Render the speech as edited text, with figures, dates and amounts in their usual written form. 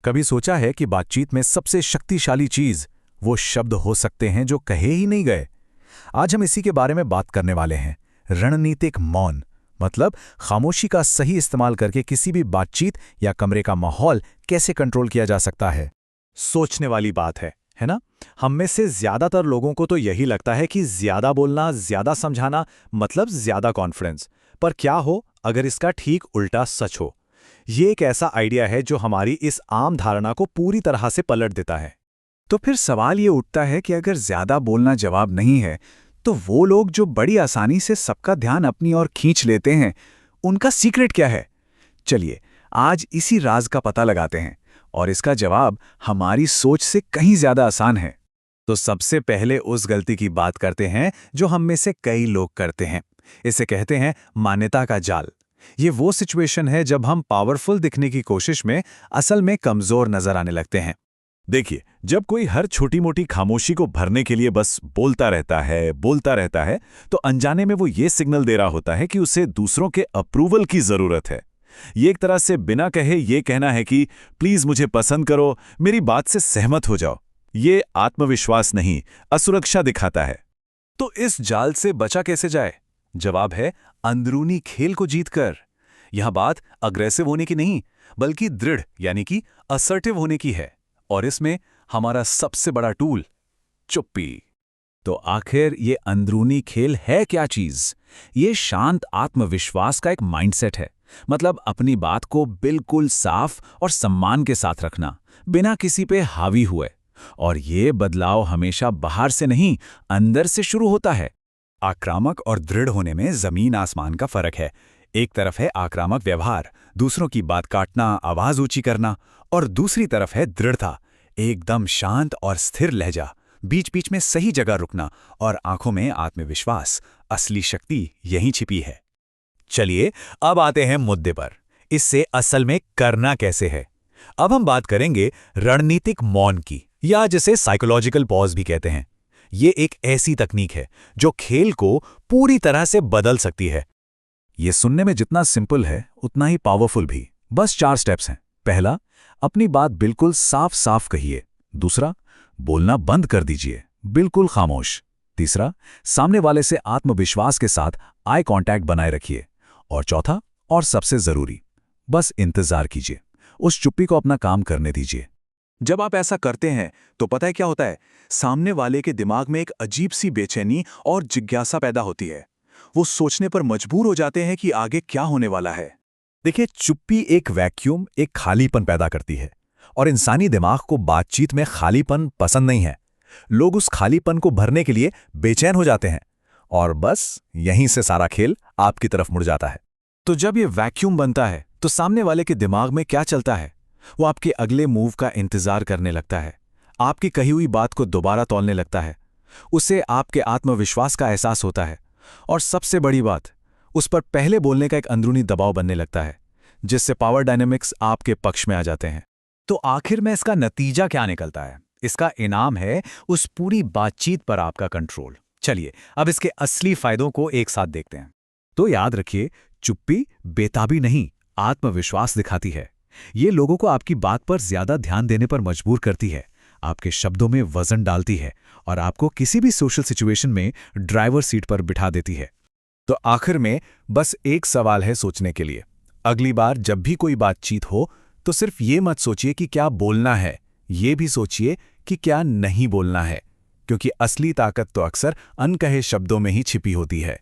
कभी सोचा है कि बातचीत में सबसे शक्तिशाली चीज वो शब्द हो सकते हैं जो कहे ही नहीं गए। आज हम इसी के बारे में बात करने वाले हैं। रणनीतिक मौन मतलब खामोशी का सही इस्तेमाल करके किसी भी बातचीत या कमरे का माहौल कैसे कंट्रोल किया जा सकता है। सोचने वाली बात है ना? हम में से ज्यादातर लोगों को तो यही लगता है कि ज्यादा बोलना, ज्यादा समझाना मतलब ज्यादा कॉन्फिडेंस। पर क्या हो अगर इसका ठीक उल्टा सच हो? ये एक ऐसा आइडिया है जो हमारी इस आम धारणा को पूरी तरह से पलट देता है। तो फिर सवाल ये उठता है कि अगर ज्यादा बोलना जवाब नहीं है, तो वो लोग जो बड़ी आसानी से सबका ध्यान अपनी ओर खींच लेते हैं, उनका सीक्रेट क्या है? चलिए, आज इसी राज का पता लगाते हैं और इसका जवाब हमारी सोच से कहीं ज्यादा आसान है। तो सबसे पहले उस गलती की बात करते हैं जो हम में से कई लोग करते हैं। इसे कहते हैं मान्यता का जाल। ये वो सिचुएशन है जब हम पावरफुल दिखने की कोशिश में असल में कमजोर नजर आने लगते हैं। देखिए, जब कोई हर छोटी मोटी खामोशी को भरने के लिए बस बोलता रहता है, तो अनजाने में वो ये सिग्नल दे रहा होता है कि उसे दूसरों के अप्रूवल की जरूरत है। ये एक तरह से बिना कहे ये कहना है कि प्लीज मुझे पसंद करो, मेरी बात से सहमत हो जाओ। ये आत्मविश्वास नहीं, असुरक्षा दिखाता है। तो इस जाल से बचा कैसे जाए? जवाब है अंदरूनी खेल को जीतकर। यह बात अग्रेसिव होने की नहीं, बल्कि दृढ़ यानी कि असर्टिव होने की है। और इसमें हमारा सबसे बड़ा टूल चुप्पी। तो आखिर ये अंदरूनी खेल है क्या चीज? ये शांत आत्मविश्वास का एक माइंडसेट है। मतलब अपनी बात को बिल्कुल साफ और सम्मान के साथ रखना, बिना किसी पे हावी हुए। और ये बदलाव हमेशा बाहर से नहीं, अंदर से शुरू होता है। आक्रामक और दृढ़ होने में जमीन आसमान का फर्क है। एक तरफ है आक्रामक व्यवहार, दूसरों की बात काटना, आवाज ऊंची करना, और दूसरी तरफ है दृढ़ता, एकदम शांत और स्थिर लहजा, बीच बीच में सही जगह रुकना और आंखों में आत्मविश्वास। असली शक्ति यहीं छिपी है। चलिए, अब आते हैं मुद्दे पर। इससे असल में करना कैसे है? अब हम बात करेंगे रणनीतिक मौन की, या जिसे साइकोलॉजिकल पॉज भी कहते हैं। ये एक ऐसी तकनीक है जो खेल को पूरी तरह से बदल सकती है। ये सुनने में जितना सिंपल है उतना ही पावरफुल भी। बस 4 स्टेप्स हैं। पहला, अपनी बात बिल्कुल साफ साफ कहिए। दूसरा, बोलना बंद कर दीजिए, बिल्कुल खामोश। तीसरा, सामने वाले से आत्मविश्वास के साथ आई कांटेक्ट बनाए रखिए। और चौथा, और सबसे जरूरी, बस इंतजार कीजिए, उस चुप्पी को अपना काम करने दीजिए। जब आप ऐसा करते हैं तो पता है क्या होता है? सामने वाले के दिमाग में एक अजीब सी बेचैनी और जिज्ञासा पैदा होती है। वो सोचने पर मजबूर हो जाते हैं कि आगे क्या होने वाला है। देखिए, चुप्पी एक वैक्यूम, एक खालीपन पैदा करती है। और इंसानी दिमाग को बातचीत में खालीपन पसंद नहीं है। लोग उस खालीपन को भरने के लिए बेचैन हो जाते हैं। और बस यहीं से सारा खेल आपकी तरफ मुड़ जाता है। तो जब ये वैक्यूम बनता है तो सामने वाले के दिमाग में क्या चलता है? वो आपके अगले मूव का इंतजार करने लगता है, आपकी कही हुई बात को दोबारा तौलने लगता है। उसे आपके आत्मविश्वास का एहसास होता है। और सबसे बड़ी बात, उस पर पहले बोलने का एक अंदरूनी दबाव बनने लगता है, जिससे पावर डायनेमिक्स आपके पक्ष में आ जाते हैं। तो आखिर में इसका नतीजा क्या निकलता है? इसका इनाम है उस पूरी बातचीत पर आपका कंट्रोल। चलिए, अब इसके असली फायदों को एक साथ देखते हैं। तो याद रखिए, चुप्पी बेताबी नहीं, आत्मविश्वास दिखाती है। ये लोगों को आपकी बात पर ज्यादा ध्यान देने पर मजबूर करती है, आपके शब्दों में वजन डालती है और आपको किसी भी सोशल सिचुएशन में ड्राइवर सीट पर बिठा देती है। तो आखिर में बस एक सवाल है सोचने के लिए। अगली बार जब भी कोई बातचीत हो तो सिर्फ ये मत सोचिए कि क्या बोलना है, ये भी सोचिए कि क्या नहीं बोलना है। क्योंकि असली ताकत तो अक्सर अनकहे शब्दों में ही छिपी होती है।